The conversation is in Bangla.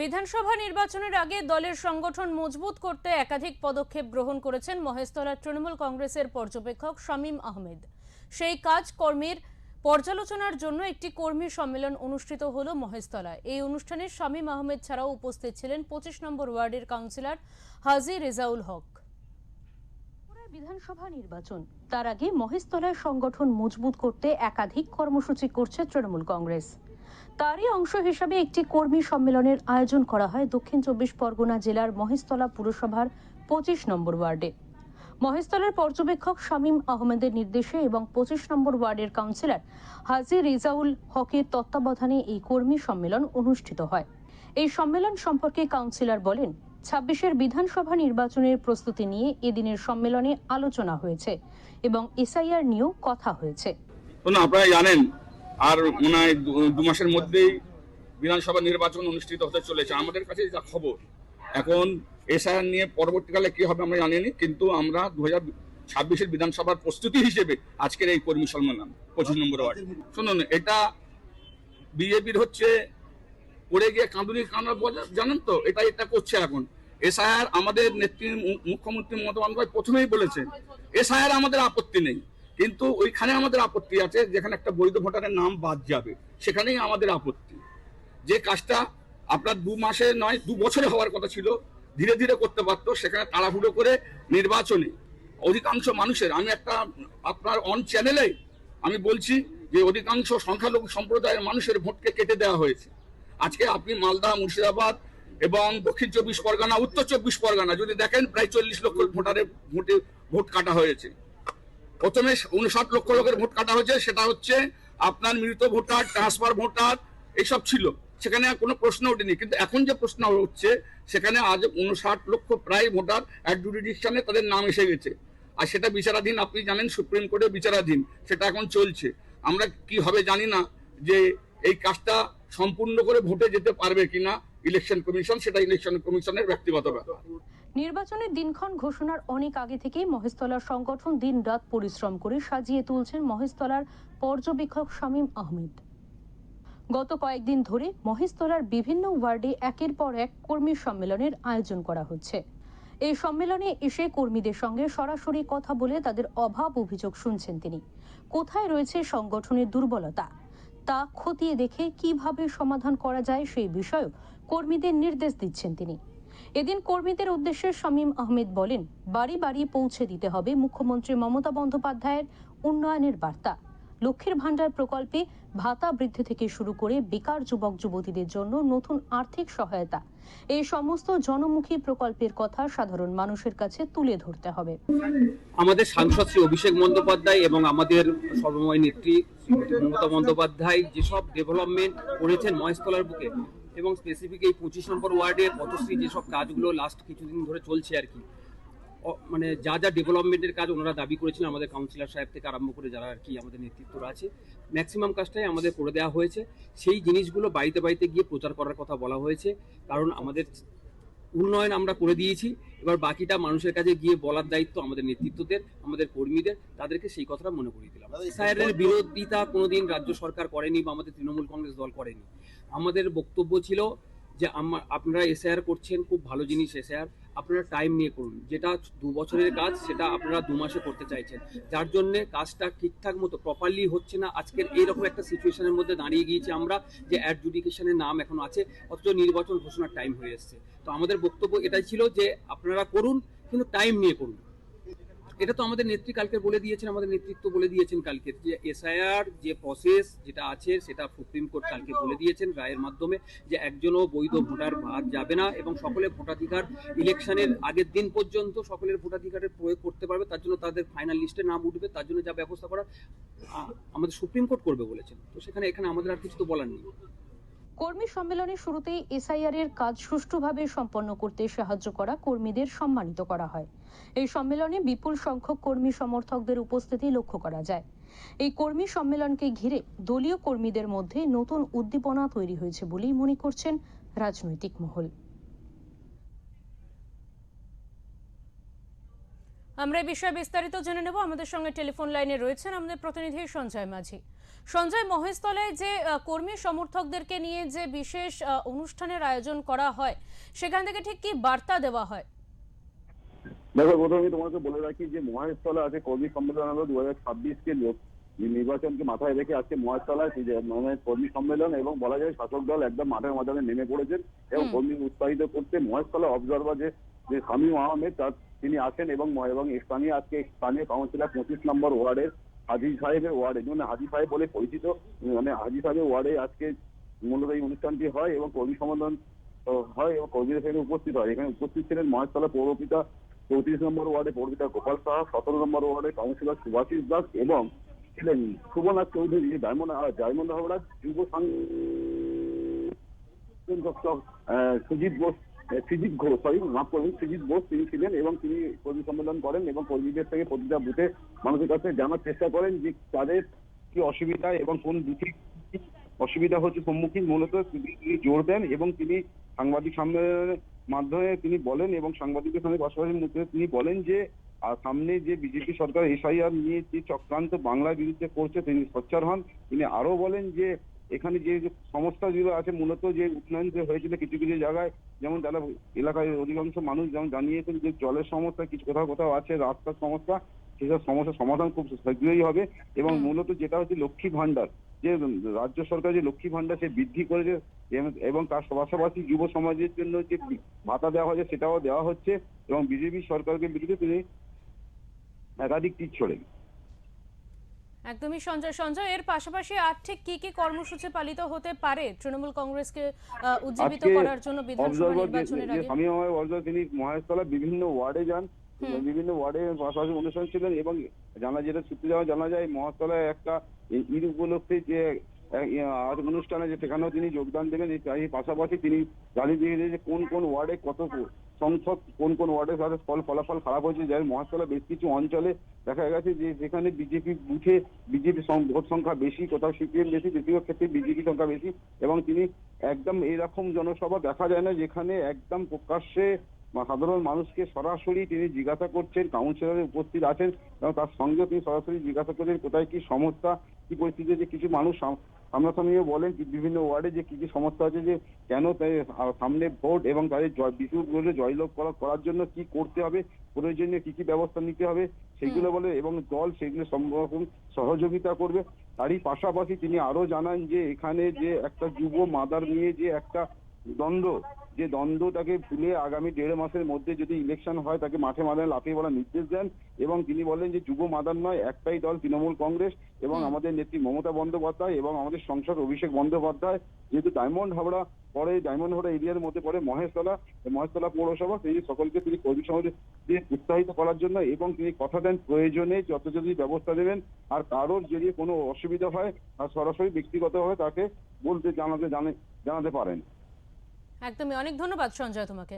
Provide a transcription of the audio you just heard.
বিধানসভা নির্বাচনের আগে দলের সংগঠন মজবুত করতে একাধিক পদক্ষেপ গ্রহণ করেছেন মহেশতলার তৃণমূল কংগ্রেসের পর্যবেক্ষক শামীম আহমেদ। সেই কাজ কর্মের পর্যালোচনার জন্য একটি কর্মী সম্মেলন অনুষ্ঠিত হলো মহেশতলায়। এই অনুষ্ঠানে শামীম আহমেদ ছাড়াও উপস্থিত ছিলেন 25 নম্বর ওয়ার্ডের কাউন্সিলর হাজী রেজাউল হক। বিধানসভা নির্বাচন, তার আগে মহেশতলার সংগঠন মজবুত করতে একাধিক কর্মসূচি করছে তৃণমূল কংগ্রেস। তারই অংশ হিসাবে একটি কর্মী সম্মেলনের আয়োজন করা হয় দক্ষিণ 24 পরগনা জেলার মহেশতলা পুরসভার 25 নম্বর ওয়ার্ডে। মহেশতলার পর্যবেক্ষক শামীম আহমেদের নির্দেশে এবং 25 নম্বর ওয়ার্ডের কাউন্সিলর হাজী রেজাউল হকের তত্ত্বাবধানে এই কর্মী সম্মেলন অনুষ্ঠিত হয়। এই সম্মেলন সম্পর্কে কাউন্সিলর বলেন, 26-এর বিধানসভা নির্বাচনের প্রস্তুতি নিয়ে এদিনের সম্মেলনে আলোচনা হয়েছে এবং এসআইআর নিয়েও কথা হয়েছে। আপনারা জানেন আর মনে হয় 2 মাসের মধ্যেই বিধানসভা নির্বাচন অনুষ্ঠিত হতে চলেছে। আমাদের কাছে যা খবর, এখন এসআইআর নিয়ে পরবর্তীকালে কি হবে আমরা জানিনি, কিন্তু আমরা 2026-এর বিধানসভার প্রস্তুতি হিসেবে আজকের এই কর্মী সম্মেলন 25 নম্বর ওয়ার্ড। শুনুন, এটা বিজেপির হচ্ছে পড়ে গিয়ে কাঁদুনি কান্না, জানেন তো, এটা করছে এখন এসআইআর। আমাদের নেত্রী মুখ্যমন্ত্রী মমতা বন্দ্যোপাধ্যায় প্রথমেই বলেছে এসআইআর আমাদের আপত্তি নেই, কিন্তু ওইখানে আমাদের আপত্তি আছে যেখানে একটা বৈধ ভোটারের নাম বাদ যাবে, সেখানেই আমাদের আপত্তি। যে কাজটা আপনার 2 মাসে নয় 2 বছরে হওয়ার কথা ছিল, ধীরে ধীরে করতে পারতো, সেখানে তাড়াহুড়ো করে নির্বাচনে অধিকাংশ মানুষের, আমি একটা আপনার অন চ্যানেলে আমি বলছি যে অধিকাংশ সংখ্যালঘু সম্প্রদায়ের মানুষের ভোটকে কেটে দেওয়া হয়েছে। আজকে আপনি মালদা, মুর্শিদাবাদ এবং দক্ষিণ 24 পরগনা, উত্তর 24 পরগনা যদি দেখেন, প্রায় 40 লক্ষ ভোটারের ভোট কাটা হয়েছে। প্রথমে 59 লক্ষ লোকের ভোট কাটা হয়েছে, সেটা হচ্ছে আপনার মৃত ভোটার, ট্রান্সফার ভোটার এইসব ছিল, সেখানে কোনো প্রশ্ন ওঠেনি। কিন্তু এখন যে প্রশ্ন হচ্ছে, সেখানে আজ 59 লক্ষ প্রায় ভোটার অ্যাডজুডিকেশনে তাদের নাম এসে গেছে, আর সেটা বিচারাধীন। আপনি জানেন সুপ্রিম কোর্টে বিচারাধীন, সেটা এখন চলছে। আমরা কি হবে জানি না যে এই কাজটা সম্পূর্ণ করে ভোটে যেতে পারবে কিনা ইলেকশন কমিশন, সেটা ইলেকশন কমিশনের ব্যক্তিগত ব্যাপার। নির্বাচনের দিনক্ষণ ঘোষণার অনেক আগে থেকেই মহেশতলার সংগঠন দিন-রাত পরিশ্রম করে সাজিয়ে তুলছেন মহেশতলার পর্যবেক্ষক শামীম আহমেদ। গত কয়েকদিন ধরে মহেশতলার বিভিন্ন ওয়ার্ডে একের পর এক কর্মী সম্মেলনের আয়োজন করা হচ্ছে। এই সম্মেলনে এসে কর্মীদের সঙ্গে সরাসরি কথা বলে তাদের অভাব অভিযোগ শুনছেন তিনি। কোথায় রয়েছে সংগঠনের দুর্বলতা, তা খতিয়ে দেখে কিভাবে সমাধান করা যায় সেই বিষয়েও কর্মীদের নির্দেশ দিচ্ছেন তিনি। এদিন কর্মীদের উদ্দেশ্যে শামীম আহমেদ বলেন, বাড়ি বাড়ি পৌঁছে দিতে হবে মুখ্যমন্ত্রী মমতা বন্দ্যোপাধ্যায়ের উন্নয়নের বার্তা। লক্ষ্মীর ভাণ্ডার প্রকল্পে ভাতা বৃদ্ধি থেকে শুরু করে বেকার যুবক যুবতীদের জন্য নতুন আর্থিক সহায়তা, এই সমস্ত জনমুখী প্রকল্পের কথা সাধারণ মানুষের কাছে তুলে ধরতে হবে। আমাদের সাংসদ শ্রী অভিষেক বন্দ্যোপাধ্যায় এবং আমাদের সর্বময় নেত্রী মমতা বন্দ্যোপাধ্যায় যেসব ডেভেলপমেন্ট করেছেন মহেশতলার বুকে, এবং স্পেসিফিক এই 25 নম্বর ওয়ার্ডে পথশ্রী যেসব কাজগুলো লাস্ট কিছুদিন ধরে চলছে আর কি, মানে যা যা ডেভেলপমেন্টের কাজ ওনারা দাবি করেছিলেন, আমাদের কাউন্সিলর সাহেব থেকে আরম্ভ করে যারা আর কি আমাদের নেতৃত্বরা আছে, ম্যাক্সিমাম কাজটাই আমাদের করে দেওয়া হয়েছে। সেই জিনিসগুলো বাড়িতে বাড়িতে গিয়ে প্রচার করার কথা বলা হয়েছে, কারণ আমাদের উন্নয়ন আমরা করে দিয়েছি, এবার বাকিটা মানুষের কাছে গিয়ে বলার দায়িত্ব আমাদের নেতৃত্বদের, আমাদের কর্মীদের, তাদেরকে সেই কথাটা মনে করিয়ে দিলাম। এসআইআর বিরোধিতা কোনোদিন রাজ্য সরকার করেনি বা আমাদের তৃণমূল কংগ্রেস দল করেনি। আমাদের বক্তব্য ছিল যে আপনারা এসআইআর করছেন, খুব ভালো জিনিস এসআইআর, আপনারা টাইম নিয়ে করুন। যেটা 2 বছরের কাজ সেটা আপনারা 2 মাসে করতে চাইছেন, যার জন্য কাজটা ঠিকঠাক মতো প্রপারলি হচ্ছে না। আজকের এইরকম একটা সিচুয়েশনের মধ্যে দাঁড়িয়ে গিয়েছে আমরা, যে অ্যাডজুডিকেশনের নাম এখন আছে, অথচ নির্বাচন ঘোষণার টাইম হয়ে এসছে। তো আমাদের বক্তব্য এটাই ছিল যে আপনারা করুন, কিন্তু টাইম নিয়ে করুন। এটা তো আমাদের নেত্রী কালকে বলে দিয়েছেন, আমাদের নেতৃত্ব বলে দিয়েছেন কালকে, যে এসআইআর যে প্রসেস যেটা আছে সেটা সুপ্রিম কোর্ট কালকে বলে দিয়েছেন রায়ের মাধ্যমে, যে একজনও বৈধ ভোটার বাদ যাবে না এবং সকলের ভোটাধিকার ইলেকশনের আগের দিন পর্যন্ত সকলের ভোটাধিকারের প্রয়োগ করতে পারবে। তার জন্য তাদের ফাইনাল লিস্টে নাম উঠবে, তার জন্য যা ব্যবস্থা করার আমাদের সুপ্রিম কোর্ট করবে বলেছেন। তো এখানে আমাদের আর কিছু তো বলার নেই। কর্মী সম্মেলনের শুরুতেই এসআইআর এর কাজ সুষ্ঠুভাবে সম্পন্ন করতে সাহায্য করা কর্মীদের সম্মানিত করা হয়। এই সম্মেলনে বিপুল সংখ্যক কর্মী সমর্থকদের উপস্থিতি লক্ষ্য করা যায়। এই কর্মী সম্মেলনকে ঘিরে দলীয় কর্মীদের মধ্যে নতুন উদ্দীপনা তৈরি হয়েছে বলেই মনে করছেন রাজনৈতিক মহল। আমরা এই বিষয়ে বিস্তারিত জেনে নেব। আমাদের সঙ্গে টেলিফোন লাইনে রয়েছেন আমাদের প্রতিনিধি সঞ্জয় মাঝি। সঞ্জয়, মহেশতলায় যে কর্মী সমর্থকদেরকে নিয়ে যে বিশেষ অনুষ্ঠানের আয়োজন করা হয়, সেখান থেকে ঠিক কি বার্তা দেওয়া হয়? দেখো, প্রথমে তোমাকে বলে রাখি যে মহেশতলা আছে কর্মী সম্মেলন হলো 2026 নির্বাচনকে মাথায় রেখে আজকে মহেশতলায় কর্মী সম্মেলন, এবং বলা যায় শাসক দল একদম মাঠের ময়দানে নেমে পড়েছেন এবং কর্মী উৎসাহিত করতে মহেশতলা অবজারভার যে শামীম আহমেদ তিনি আছেন এবং স্থানীয় কাউন্সিলর 25 নম্বর ওয়ার্ডের হাজী সাহেবের ওয়ার্ডে, মানে হাজী সাহেব বলে পরিচিত, মানে হাজী সাহেবের ওয়ার্ডে আজকে মূলত এই অনুষ্ঠানটি হয় এবং কর্মী সম্মেলন হয় এবং কর্মীরা সেখানে উপস্থিত হয়। এখানে উপস্থিত ছিলেন মহেশতলা পৌরপিতা 34 নম্বর ওয়ার্ডে পৌরপিতা গোপাল সাহা, 17 নম্বর ওয়ার্ডে কাউন্সিলর সুভাষিস দাস এবং ছিলেন শুভনাথ চৌধুরী, ডায়মন্ড হাওড়া যুব সুজিত বোস তিনি ছিলেন এবং তিনি কর্মী সম্মেলন করেন এবং কর্মীদের থেকে প্রতিটা বুথে মানুষের কাছে জানার চেষ্টা করেন যে তাদের কি অসুবিধা এবং কোন বুথে অসুবিধা হচ্ছে সম্মুখীন, মূলত তিনি জোর দেন এবং তিনি সাংবাদিক সম্মেলনের মাধ্যমে তিনি বলেন এবং সাংবাদিকদের সঙ্গে পাশাপাশি তিনি বলেন যে সামনে যে বিজেপি সরকার এসআইআর নিয়ে যে চক্রান্ত বাংলার বিরুদ্ধে করছে তিনি সোচ্চার হন। তিনি আরো বলেন যে এখানে যে সমস্যাগুলো আছে, মূলত যে উন্নয়ন যে হয়েছিল কিছু কিছু জায়গায়, যেমন যারা এলাকায় অধিকাংশ মানুষ যেমন জানিয়েছেন যে জলের সমস্যা কিছু কোথাও কোথাও আছে, রাস্তার সমস্যা, সেসব সমস্যার সমাধান খুব শীঘ্রই হবে। এবং মূলত যেটা হচ্ছে লক্ষ্মী ভান্ডার, যে রাজ্য সরকার যে লক্ষ্মী ভান্ডার সে বৃদ্ধি করেছে এবং তার পাশাপাশি যুব সমাজের জন্য যে ভাতা দেওয়া হয়েছে সেটাও দেওয়া হচ্ছে এবং বিজেপি সরকারকে বিরুদ্ধে তিনি একাধিক তীর ছোড়েন। একদমই সঞ্জয়, এর পাশাপাশি আর ঠিক কি কি কর্মসূচি পালিত হতে পারে তৃণমূল কংগ্রেসকে উজ্জীবিত করার জন্য বিধানসভা নির্বাচনের আগে? আমি তিনি মহেশতলা বিভিন্ন ওয়ার্ডে যান, বিভিন্ন ওয়ার্ডে পাশাপাশি অনুষ্ঠান ছিলেন এবং যেটা সূত্রে জানা যায় মহেশতলায় একটা ঈদ উপলক্ষে যে অনুষ্ঠানে যে সেখানেও তিনি যোগদান দেবেন। এই পাশাপাশি তিনি জানিয়ে দিয়ে যে কোন কোন ওয়ার্ডে কত সংখ্যক কোন ওয়ার্ডের সাথে ফলাফল খারাপ হয়েছে। যার মহেশতলা বেশ কিছু অঞ্চলে দেখা গেছে যে যেখানে বিজেপি বুথে বিজেপি ভোট সংখ্যা বেশি, কোথাও সিপিএম বেশি, বেশিরভাগ ক্ষেত্রে বিজেপি সংখ্যা বেশি এবং তিনি একদম এরকম জনসভা দেখা যায় না যেখানে একদম প্রকাশ্যে সাধারণ মানুষকে সরাসরি তিনি জিজ্ঞাসা করছেন, কাউন্সিলর উপস্থিত আছেন এবং তার সঙ্গে তিনি সরাসরি জিজ্ঞাসা করছেন কোথায় কি সমস্যা, কি পরিস্থিতি, যে কিছু মানুষ সামনাসামনিও বলেন বিভিন্ন ওয়ার্ডে যে কি কি সমস্যা আছে, যে কেন তাই সামনে ভোট এবং তাদের বিপুল জয়লাভ করার জন্য কি করতে হবে, প্রয়োজনীয় কি কি ব্যবস্থা নিতে হবে সেগুলো বলে এবং দল সেগুলো সব রকম সহযোগিতা করবে। তারই পাশাপাশি তিনি আরো জানান যে এখানে যে একটা যুব মাদার নিয়ে যে একটা দ্বন্দ্বটাকে ভুলে আগামী 1.5 মাসের মধ্যে যদি ইলেকশন হয় তাকে মাঠে ময়দানে লাফিয়ে বলার নির্দেশ দেন এবং তিনি বলেন যে যুব মাদার নয়, একটাই দল তৃণমূল কংগ্রেস এবং আমাদের নেত্রী মমতা বন্দ্যোপাধ্যায় এবং আমাদের সাংসদ অভিষেক বন্দ্যোপাধ্যায়, যেহেতু ডায়মন্ড হাওড়া এরিয়ার মধ্যে পড়ে মহেশতলা পৌরসভা, সেই সকলকে তিনি কর্মী সমাজে উৎসাহিত করার জন্য এবং তিনি কথা দেন প্রয়োজনে যথাযথ ব্যবস্থা দেবেন আর কারোর যদি কোনো অসুবিধা হয় আর সরাসরি ব্যক্তিগতভাবে তাকে জানাতে পারেন। একদমই, অনেক ধন্যবাদ সঞ্জয় তোমাকে।